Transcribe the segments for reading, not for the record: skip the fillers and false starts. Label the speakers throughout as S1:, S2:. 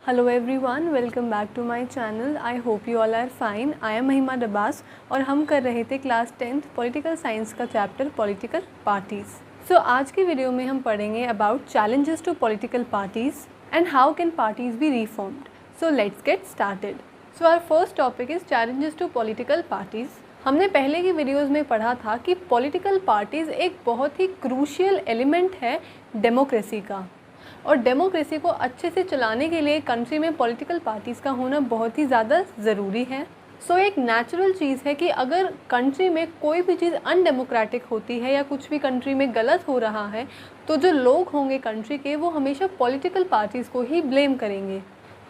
S1: Hello everyone, welcome back to my channel. I hope you all are fine. I am Mahima Dabas और हम कर रहे थे क्लास 10th पॉलिटिकल साइंस का chapter political parties. So आज की वीडियो में हम पढ़ेंगे about challenges to political parties and how can parties be reformed. So let's get started. So our first topic is challenges to political parties. हमने पहले की videos में पढ़ा था कि पॉलिटिकल पार्टीज़ एक बहुत ही क्रूशियल एलिमेंट है डेमोक्रेसी का, और डेमोक्रेसी को अच्छे से चलाने के लिए कंट्री में पॉलिटिकल पार्टीज़ का होना बहुत ही ज़्यादा ज़रूरी है। सो एक नेचुरल चीज़ है कि अगर कंट्री में कोई भी चीज़ अनडेमोक्रेटिक होती है या कुछ भी कंट्री में गलत हो रहा है तो जो लोग होंगे कंट्री के वो हमेशा पॉलिटिकल पार्टीज़ को ही ब्लेम करेंगे।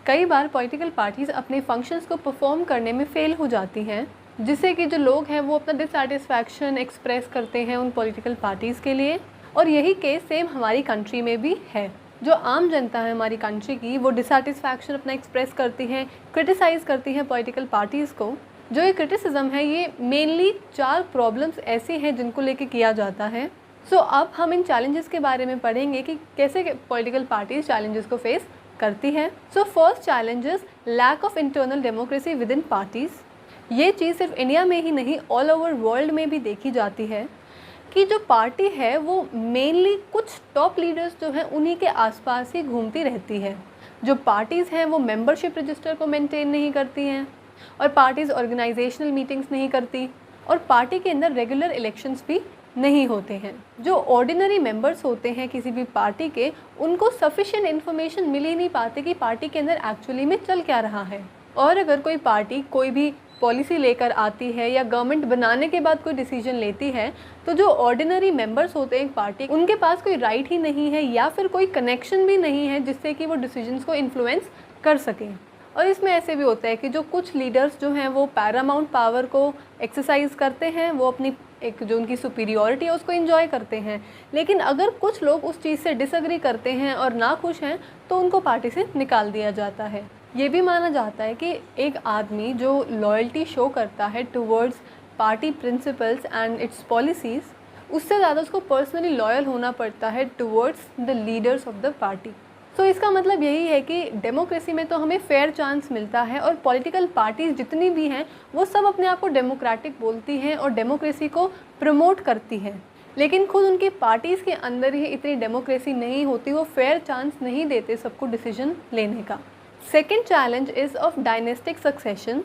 S1: कई बार पॉलिटिकल पार्टीज़ अपने फंक्शंस को परफॉर्म करने में फ़ेल हो जाती हैं, जिससे कि जो लोग हैं वो अपना डिससैटिस्फैक्शन एक्सप्रेस करते हैं उन पॉलिटिकल पार्टीज़ के लिए। और यही केस सेम हमारी कंट्री में भी है। जो आम जनता है हमारी कंट्री की वो डिससैटिस्फैक्शन अपना एक्सप्रेस करती हैं, क्रिटिसाइज़ करती हैं पॉलिटिकल पार्टीज़ को। जो ये क्रिटिसिज्म है ये मेनली 4 प्रॉब्लम्स ऐसे हैं जिनको लेके किया जाता है। सो अब हम इन चैलेंजेस के बारे में पढ़ेंगे कि कैसे पॉलिटिकल पार्टीज़ चैलेंजेस को फेस करती है। So first challenge is lack of internal democracy within parties. ये चीज़ सिर्फ इंडिया में ही नहीं ऑल ओवर वर्ल्ड में भी देखी जाती है कि जो पार्टी है वो मेनली कुछ टॉप लीडर्स जो हैं उन्हीं के आसपास ही घूमती रहती है। जो पार्टीज़ हैं वो मेंबरशिप रजिस्टर को मेंटेन नहीं करती हैं, और पार्टीज़ ऑर्गेनाइजेशनल मीटिंग्स नहीं करती, और पार्टी के अंदर रेगुलर इलेक्शंस भी नहीं होते हैं। जो ऑर्डिनरी मेंबर्स होते हैं किसी भी पार्टी के, उनको सफिशिएंट इन्फॉर्मेशन मिल ही नहीं पाती कि पार्टी के अंदर एक्चुअली में चल क्या रहा है। और अगर कोई पार्टी कोई भी पॉलिसी लेकर आती है या गवर्नमेंट बनाने के बाद कोई डिसीजन लेती है तो जो ऑर्डिनरी मेंबर्स होते हैं एक पार्टी, उनके पास कोई राइट ही नहीं है या फिर कोई कनेक्शन भी नहीं है जिससे कि वो डिसीजंस को इन्फ्लुएंस कर सकें। और इसमें ऐसे भी होता है कि जो कुछ लीडर्स जो हैं वो पैरामाउंट पावर को एक्सरसाइज करते हैं, वो अपनी एक जो उनकी सुपीरियॉरिटी है उसको एंजॉय करते हैं। लेकिन अगर कुछ लोग उस चीज़ से डिसएग्री करते हैं और ना खुश हैं तो उनको पार्टी से निकाल दिया जाता है। ये भी माना जाता है कि एक आदमी जो लॉयल्टी शो करता है towards party principles and it's policies, उससे ज़्यादा उसको पर्सनली लॉयल होना पड़ता है towards the leaders of the party. तो इसका मतलब यही है कि डेमोक्रेसी में तो हमें फेयर चांस मिलता है, और पॉलिटिकल पार्टीज़ जितनी भी हैं वो सब अपने आप को डेमोक्रेटिक बोलती हैं और डेमोक्रेसी को प्रमोट करती हैं, लेकिन खुद उनकी पार्टीज़ के अंदर ही इतनी डेमोक्रेसी नहीं होती, वो फेयर चांस नहीं देते सबको डिसीजन लेने का। Second challenge is of dynastic succession.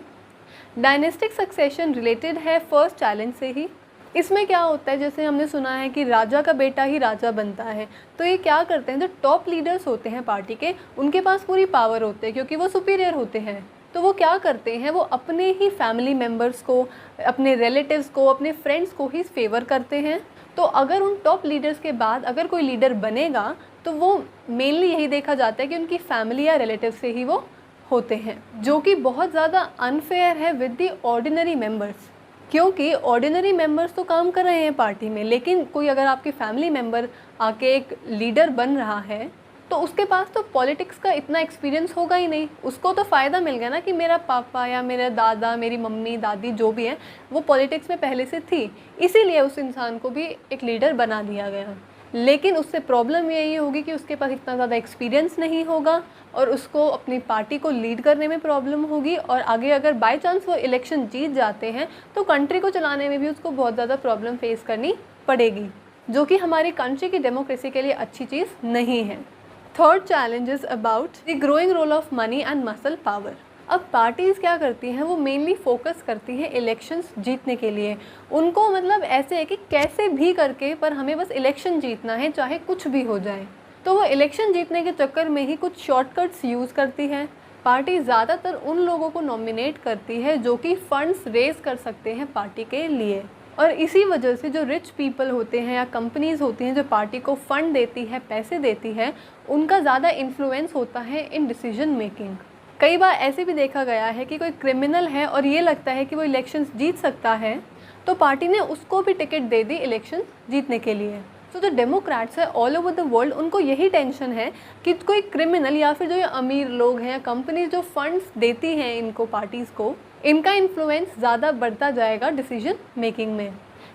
S1: Dynastic succession related है फर्स्ट चैलेंज से ही। इसमें क्या होता है, जैसे हमने सुना है कि राजा का बेटा ही राजा बनता है, तो ये क्या करते हैं, जो टॉप लीडर्स होते हैं पार्टी के उनके पास पूरी पावर होती है क्योंकि वो सुपीरियर होते हैं। तो वो क्या करते हैं, वो अपने ही फैमिली मेम्बर्स को, अपने रिलेटिव्स को, अपने फ्रेंड्स को ही फेवर करते हैं। तो अगर उन टॉप लीडर्स के बाद अगर कोई लीडर बनेगा तो वो मेनली यही देखा जाता है कि उनकी फैमिली या रिलेटिव से ही वो होते हैं, जो कि बहुत ज़्यादा अनफेयर है विद द ऑर्डिनरी मेंबर्स। क्योंकि ऑर्डिनरी मेंबर्स तो काम कर रहे हैं पार्टी में, लेकिन कोई अगर आपके फैमिली मेंबर आके एक लीडर बन रहा है तो उसके पास तो पॉलिटिक्स का इतना एक्सपीरियंस होगा ही नहीं। उसको तो फ़ायदा मिल गया ना कि मेरा पापा या मेरा दादा, मेरी मम्मी दादी जो भी है वो पॉलिटिक्स में पहले से थी, इसीलिए उस इंसान को भी एक लीडर बना दिया गया। लेकिन उससे प्रॉब्लम यही होगी कि उसके पास इतना ज़्यादा एक्सपीरियंस नहीं होगा और उसको अपनी पार्टी को लीड करने में प्रॉब्लम होगी, और आगे अगर बाय चांस वो इलेक्शन जीत जाते हैं तो कंट्री को चलाने में भी उसको बहुत ज़्यादा प्रॉब्लम फेस करनी पड़ेगी, जो कि हमारी कंट्री की डेमोक्रेसी के लिए अच्छी चीज़ नहीं है। Third challenge is about the growing role of money and muscle power. अब पार्टीज़ क्या करती हैं, वो मेनली फोकस करती हैं इलेक्शंस जीतने के लिए। उनको मतलब ऐसे है कि कैसे भी करके पर हमें बस इलेक्शन जीतना है, चाहे कुछ भी हो जाए। तो वो इलेक्शन जीतने के चक्कर में ही कुछ शॉर्टकट्स यूज़ करती है। पार्टी ज़्यादातर उन लोगों को नॉमिनेट करती है जो कि फ़ंड्स रेज़ कर सकते हैं पार्टी के लिए, और इसी वजह से जो रिच पीपल होते हैं या कंपनीज़ होती हैं जो पार्टी को फ़ंड देती है, पैसे देती है, उनका ज़्यादा इन्फ्लुएंस होता है इन डिसीजन मेकिंग। कई बार ऐसे भी देखा गया है कि कोई क्रिमिनल है और ये लगता है कि वो इलेक्शंस जीत सकता है, तो पार्टी ने उसको भी टिकट दे दी इलेक्शन जीतने के लिए। तो जो डेमोक्रेट्स है ऑल ओवर द वर्ल्ड, उनको यही टेंशन है कि कोई क्रिमिनल या फिर जो ये अमीर लोग हैं या कंपनीज जो फंड्स देती हैं इनको, पार्टीज़ को, इनका इन्फ्लुएंस ज़्यादा बढ़ता जाएगा डिसीजन मेकिंग में।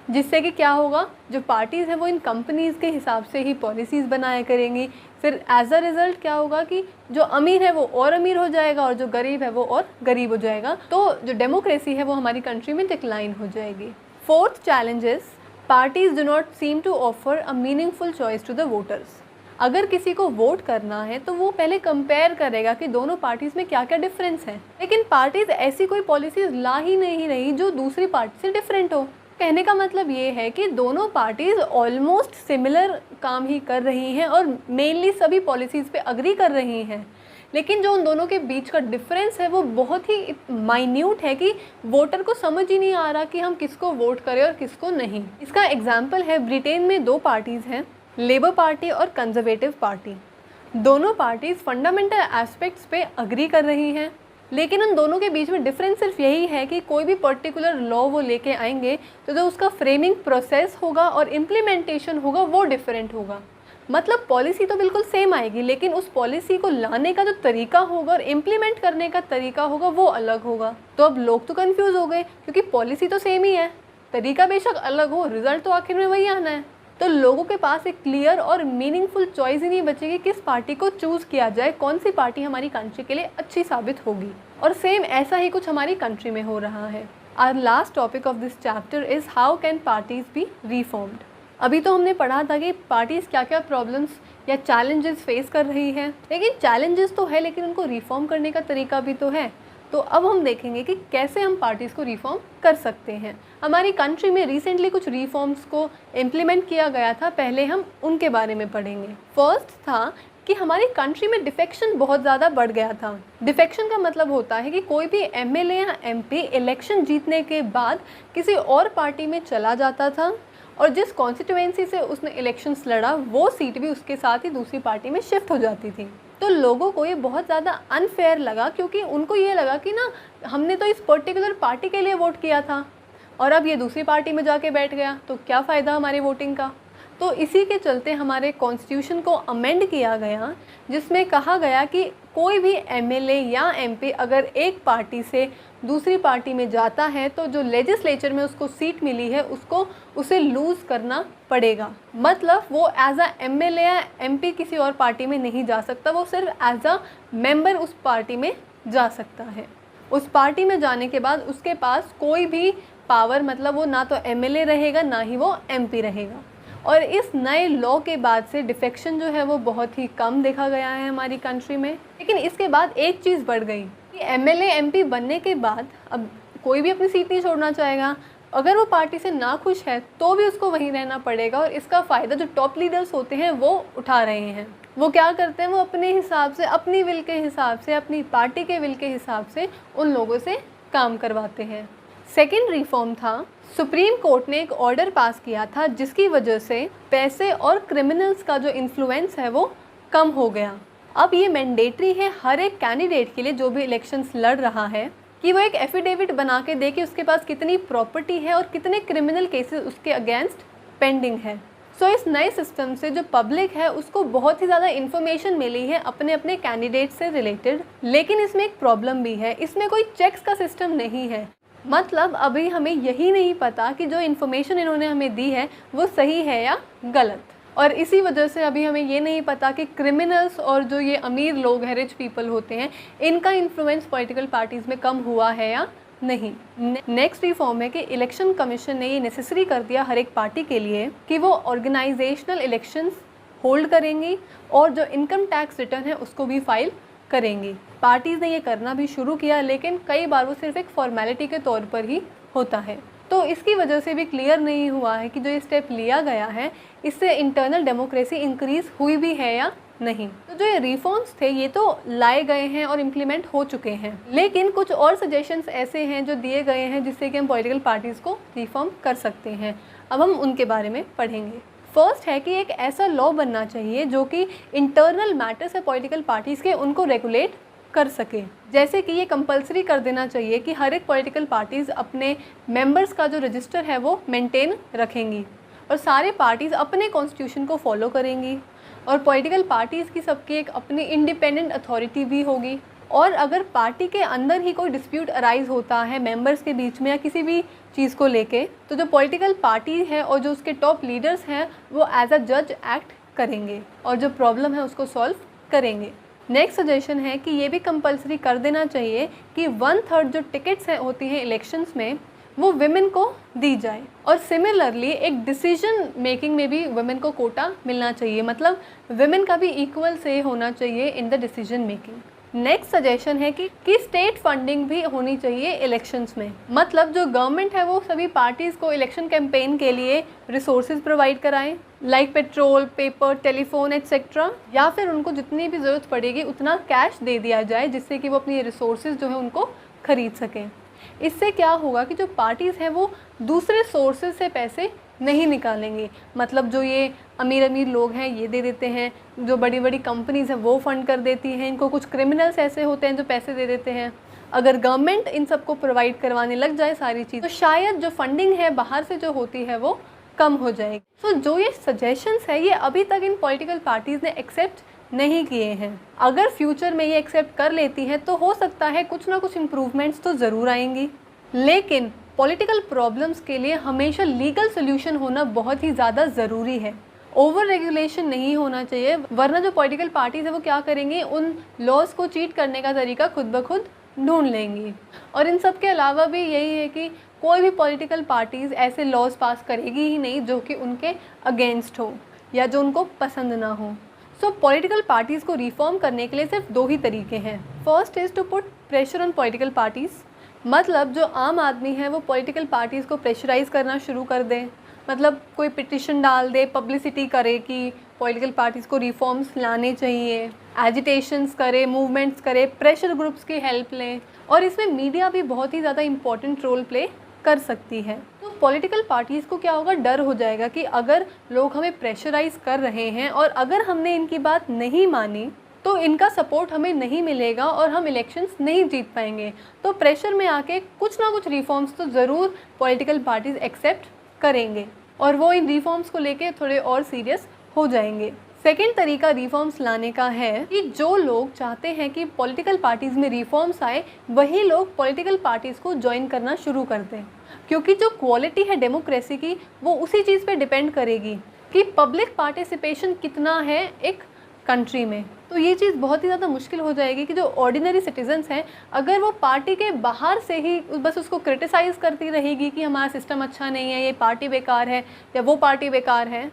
S1: जिससे कि क्या होगा, जो पार्टीज़ हैं वो इन कंपनीज़ के हिसाब से ही पॉलिसीज़ बनाया करेंगी। फिर एज अ रिज़ल्ट क्या होगा कि जो अमीर है वो और अमीर हो जाएगा और जो गरीब है वो और गरीब हो जाएगा। तो जो डेमोक्रेसी है वो हमारी कंट्री में डिक्लाइन हो जाएगी। Fourth challenge is parties do not seem to offer a meaningful choice to the voters. अगर किसी को वोट करना है तो वो पहले कंपेयर करेगा कि दोनों पार्टीज़ में क्या क्या डिफरेंस है, लेकिन पार्टीज़ ऐसी कोई पॉलिसीज़ ला ही नहीं रही जो दूसरी पार्टी से डिफरेंट हो। कहने का मतलब ये है कि दोनों पार्टीज़ ऑलमोस्ट सिमिलर काम ही कर रही हैं और मेनली सभी पॉलिसीज़ पे अग्री कर रही हैं, लेकिन जो उन दोनों के बीच का डिफरेंस है वो बहुत ही माइन्यूट है कि वोटर को समझ ही नहीं आ रहा कि हम किसको वोट करें और किसको नहीं। इसका एग्जाम्पल है, ब्रिटेन में दो पार्टीज़ हैं, लेबर पार्टी और कंजर्वेटिव पार्टी। दोनों पार्टीज़ फंडामेंटल एस्पेक्ट्स पे अग्री कर रही हैं, लेकिन उन दोनों के बीच में डिफरेंस सिर्फ यही है कि कोई भी पर्टिकुलर लॉ वो लेके आएंगे तो जो उसका फ्रेमिंग प्रोसेस होगा और इम्प्लीमेंटेशन होगा वो डिफरेंट होगा। मतलब पॉलिसी तो बिल्कुल सेम आएगी, लेकिन उस पॉलिसी को लाने का जो तरीका होगा और इम्प्लीमेंट करने का तरीका होगा वो अलग होगा। तो अब लोग तो कंफ्यूज हो गए, क्योंकि पॉलिसी तो सेम ही है, तरीका बेशक अलग हो, रिजल्ट तो आखिर में वही आना है। तो लोगों के पास एक क्लियर और मीनिंगफुल चॉइस ही नहीं बचेगी किस पार्टी को चूज़ किया जाए, कौन सी पार्टी हमारी कंट्री के लिए अच्छी साबित होगी। और सेम ऐसा ही कुछ हमारी कंट्री में हो रहा है। Our last topic of this chapter is how can parties be reformed. अभी तो हमने पढ़ा था कि पार्टीज़ क्या क्या प्रॉब्लम्स या चैलेंजेस फेस कर रही हैं, लेकिन चैलेंजेस तो है, लेकिन उनको रिफॉर्म करने का तरीका भी तो है। तो अब हम देखेंगे कि कैसे हम पार्टीज़ को रिफॉर्म कर सकते हैं। हमारी कंट्री में रिसेंटली कुछ रिफॉर्म्स को इम्प्लीमेंट किया गया था, पहले हम उनके बारे में पढ़ेंगे। फर्स्ट था कि हमारी कंट्री में डिफेक्शन बहुत ज़्यादा बढ़ गया था। डिफेक्शन का मतलब होता है कि कोई भी एमएलए या एमपी इलेक्शन जीतने के बाद किसी और पार्टी में चला जाता था और जिस कॉन्स्टिट्यूएंसी से उसने इलेक्शंस लड़ा वो सीट भी उसके साथ ही दूसरी पार्टी में शिफ्ट हो जाती थी। तो लोगों को ये बहुत ज़्यादा अनफेयर लगा, क्योंकि उनको ये लगा कि ना हमने तो इस पर्टिकुलर पार्टी के लिए वोट किया था और अब ये दूसरी पार्टी में जाके बैठ गया, तो क्या फ़ायदा हमारी वोटिंग का। तो इसी के चलते हमारे कॉन्स्टिट्यूशन को अमेंड किया गया, जिसमें कहा गया कि कोई भी एमएलए या एमपी अगर एक पार्टी से दूसरी पार्टी में जाता है तो जो लेजिस्लेचर में उसको सीट मिली है उसको उसे लूज़ करना पड़ेगा। मतलब वो एज अ एमएलए या एमपी किसी और पार्टी में नहीं जा सकता, वो सिर्फ एज अ मेंबर उस पार्टी में जा सकता है। उस पार्टी में जाने के बाद उसके पास कोई भी पावर, मतलब वो ना तो एमएलए रहेगा ना ही वो एमपी रहेगा। और इस नए लॉ के बाद से डिफेक्शन जो है वो बहुत ही कम देखा गया है हमारी कंट्री में। लेकिन इसके बाद एक चीज़ बढ़ गई कि एमएलए एमपी बनने के बाद अब कोई भी अपनी सीट नहीं छोड़ना चाहेगा। अगर वो पार्टी से ना खुश है तो भी उसको वहीं रहना पड़ेगा, और इसका फ़ायदा जो टॉप लीडर्स होते हैं वो उठा रहे हैं। वो क्या करते हैं, वो अपने हिसाब से, अपनी विल के हिसाब से, अपनी पार्टी के विल के हिसाब से उन लोगों से काम करवाते हैं। सेकेंड रिफॉर्म था, सुप्रीम कोर्ट ने एक ऑर्डर पास किया था जिसकी वजह से पैसे और क्रिमिनल्स का जो इन्फ्लुएंस है वो कम हो गया। अब ये मैंडेटरी है हर एक कैंडिडेट के लिए जो भी इलेक्शंस लड़ रहा है कि वो एक एफिडेविट बना के दे कि उसके पास कितनी प्रॉपर्टी है और कितने क्रिमिनल केसेस उसके अगेंस्ट पेंडिंग है। सो इस नए सिस्टम से जो पब्लिक है उसको बहुत ही ज़्यादा इन्फॉर्मेशन मिली है अपने अपने कैंडिडेट से रिलेटेड। लेकिन इसमें एक प्रॉब्लम भी है, इसमें कोई चेक्स का सिस्टम नहीं है। मतलब अभी हमें यही नहीं पता कि जो इन्फॉर्मेशन इन्होंने हमें दी है वो सही है या गलत। और इसी वजह से अभी हमें ये नहीं पता कि क्रिमिनल्स और जो ये अमीर लोग हैं, रिच पीपल होते हैं, इनका इन्फ्लुएंस पॉलिटिकल पार्टीज़ में कम हुआ है या नहीं। नेक्स्ट रिफॉर्म है कि इलेक्शन कमीशन ने ये नेसेसरी कर दिया हर एक पार्टी के लिए कि वो ऑर्गेनाइजेशनल इलेक्शंस होल्ड करेंगी और जो इनकम टैक्स रिटर्न है उसको भी फाइल करेंगी। पार्टीज़ ने ये करना भी शुरू किया, लेकिन कई बार वो सिर्फ एक फॉर्मेलिटी के तौर पर ही होता है। तो इसकी वजह से भी क्लियर नहीं हुआ है कि जो ये स्टेप लिया गया है इससे इंटरनल डेमोक्रेसी इंक्रीज़ हुई भी है या नहीं। तो जो ये रिफॉर्म्स थे ये तो लाए गए हैं और इम्प्लीमेंट हो चुके हैं, लेकिन कुछ और सजेशंस ऐसे हैं जो दिए गए हैं जिससे कि हम पॉलिटिकल पार्टीज़ को रिफॉर्म कर सकते हैं। अब हम उनके बारे में पढ़ेंगे। फर्स्ट है कि एक ऐसा लॉ बनना चाहिए जो कि इंटरनल मैटर्स है पॉलिटिकल पार्टीज़ के उनको रेगुलेट कर सके। जैसे कि ये कंपलसरी कर देना चाहिए कि हर एक पॉलिटिकल पार्टीज़ अपने मेंबर्स का जो रजिस्टर है वो मेंटेन रखेंगी और सारे पार्टीज़ अपने कॉन्स्टिट्यूशन को फॉलो करेंगी और पॉलिटिकल पार्टीज़ की सबकी एक अपनी इंडिपेंडेंट अथॉरिटी भी होगी। और अगर पार्टी के अंदर ही कोई डिस्प्यूट अराइज होता है मेंबर्स के बीच में या किसी भी चीज़ को लेके, तो जो पॉलिटिकल पार्टी है और जो उसके टॉप लीडर्स हैं वो एज अ जज एक्ट करेंगे और जो प्रॉब्लम है उसको सॉल्व करेंगे। नेक्स्ट सजेशन है कि ये भी कंपलसरी कर देना चाहिए कि 1/3 जो टिकट्स हैं होती हैं इलेक्शंस में वो विमेन को दी जाए। और सिमिलरली एक डिसीजन मेकिंग में भी विमेन को कोटा मिलना चाहिए, मतलब विमेन का भी इक्वल से होना चाहिए in the decision making. Next suggestion है कि स्टेट फंडिंग भी होनी चाहिए इलेक्शंस में, मतलब जो गवर्नमेंट है वो सभी पार्टीज़ को इलेक्शन कैंपेन के लिए रिसोर्सेज प्रोवाइड कराएं, like petrol, paper, telephone etcetera, या फिर उनको जितनी भी ज़रूरत पड़ेगी उतना कैश दे दिया जाए जिससे कि वो अपनी रिसोर्सेज जो है उनको खरीद सकें। इससे क्या होगा कि जो पार्टीज़ हैं वो दूसरे सोर्सेज से पैसे नहीं निकालेंगे, मतलब जो ये अमीर अमीर लोग हैं ये दे देते हैं, जो बड़ी बड़ी कंपनीज़ हैं वो फंड कर देती हैं इनको, कुछ क्रिमिनल्स ऐसे होते हैं जो पैसे दे देते हैं। अगर गवर्नमेंट इन सबको प्रोवाइड करवाने लग जाए सारी चीज़, तो शायद जो फंडिंग है बाहर से जो होती है वो कम हो जाएगी। तो जो ये सजेशंस है ये अभी तक इन पॉलिटिकल पार्टीज़ ने एक्सेप्ट नहीं किए हैं। अगर फ्यूचर में ये एक्सेप्ट कर लेती हैं तो हो सकता है कुछ ना कुछ इम्प्रूवमेंट्स तो ज़रूर आएंगी, लेकिन पॉलिटिकल प्रॉब्लम्स के लिए हमेशा लीगल सोल्यूशन होना बहुत ही ज़्यादा ज़रूरी है। ओवर रेगुलेशन नहीं होना चाहिए, वरना जो पॉलिटिकल पार्टीज़ है वो क्या करेंगी, उन लॉज को चीट करने का तरीका खुद ब खुद ढूंढ लेंगी। और इन सब के अलावा भी यही है कि कोई भी पॉलिटिकल पार्टीज़ ऐसे लॉज पास करेगी ही नहीं जो कि उनके अगेंस्ट हो या जो उनको पसंद ना हो। सो पॉलिटिकल पार्टीज़ को रिफॉर्म करने के लिए सिर्फ 2 ही तरीके हैं। First is to put pressure on political parties, मतलब जो आम आदमी है वो पॉलिटिकल पार्टीज़ को प्रेशराइज़ करना शुरू कर दें, मतलब कोई पिटिशन डाल दे, पब्लिसिटी करे कि पॉलिटिकल पार्टीज़ को रिफॉर्म्स लाने चाहिए, एजिटेशंस करे, मूवमेंट्स करे, प्रेशर ग्रुप्स की हेल्प लें, और इसमें मीडिया भी बहुत ही ज़्यादा इम्पॉर्टेंट रोल प्ले कर सकती है। तो पॉलिटिकल पार्टीज़ को क्या होगा, डर हो जाएगा कि अगर लोग हमें प्रेशराइज़ कर रहे हैं और अगर हमने इनकी बात नहीं मानी तो इनका सपोर्ट हमें नहीं मिलेगा और हम इलेक्शंस नहीं जीत पाएंगे। तो प्रेशर में आके कुछ ना कुछ रिफॉर्म्स तो ज़रूर पॉलिटिकल पार्टीज़ एक्सेप्ट करेंगे और वो इन रिफॉर्म्स को लेके थोड़े और सीरियस हो जाएंगे। सेकेंड तरीका रिफॉर्म्स लाने का है कि जो लोग चाहते हैं कि पॉलिटिकल पार्टीज़ में रिफॉर्म्स आए वही लोग पॉलिटिकल पार्टीज़ को ज्वाइन करना शुरू कर दें, क्योंकि जो क्वालिटी है डेमोक्रेसी की वो उसी चीज़ पे डिपेंड करेगी कि पब्लिक पार्टिसिपेशन कितना है एक कंट्री में। तो ये चीज़ बहुत ही ज़्यादा मुश्किल हो जाएगी कि जो ऑर्डिनरी सिटीजन्स हैं अगर वो पार्टी के बाहर से ही बस उसको क्रिटिसाइज़ करती रहेगी कि हमारा सिस्टम अच्छा नहीं है, ये पार्टी बेकार है या वो पार्टी बेकार है,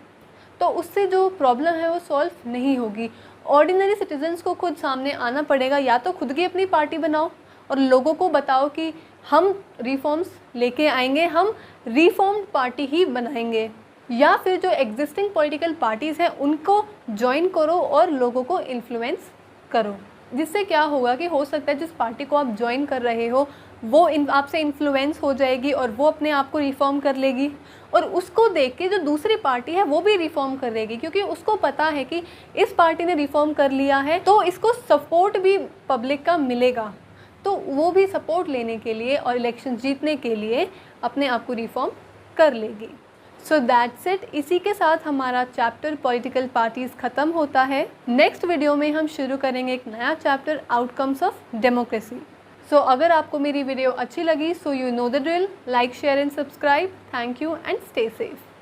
S1: तो उससे जो प्रॉब्लम है वो सॉल्व नहीं होगी। ऑर्डिनरी सिटीजन्स को खुद सामने आना पड़ेगा, या तो खुद की अपनी पार्टी बनाओ और लोगों को बताओ कि हम रिफॉर्म्स लेके आएंगे, हम रिफॉर्म्ड पार्टी ही बनाएंगे, या फिर जो एग्जिस्टिंग पॉलिटिकल पार्टीज़ हैं उनको ज्वाइन करो और लोगों को इन्फ्लुएंस करो। जिससे क्या होगा कि हो सकता है जिस पार्टी को आप ज्वाइन कर रहे हो वो आपसे इन्फ्लुएंस हो जाएगी और वो अपने आप को रिफॉर्म कर लेगी, और उसको देख के जो दूसरी पार्टी है वो भी रिफॉर्म कर लेगी, क्योंकि उसको पता है कि इस पार्टी ने रिफॉर्म कर लिया है तो इसको सपोर्ट भी पब्लिक का मिलेगा, तो वो भी सपोर्ट लेने के लिए और इलेक्शन जीतने के लिए अपने आप को रिफॉर्म कर लेगी। So that's it. इसी के साथ हमारा चैप्टर पॉलिटिकल पार्टीज़ ख़त्म होता है। नेक्स्ट वीडियो में हम शुरू करेंगे एक नया चैप्टर, आउटकम्स ऑफ डेमोक्रेसी। सो अगर आपको मेरी वीडियो अच्छी लगी, so you know the drill, like, share and subscribe. Thank you and stay safe.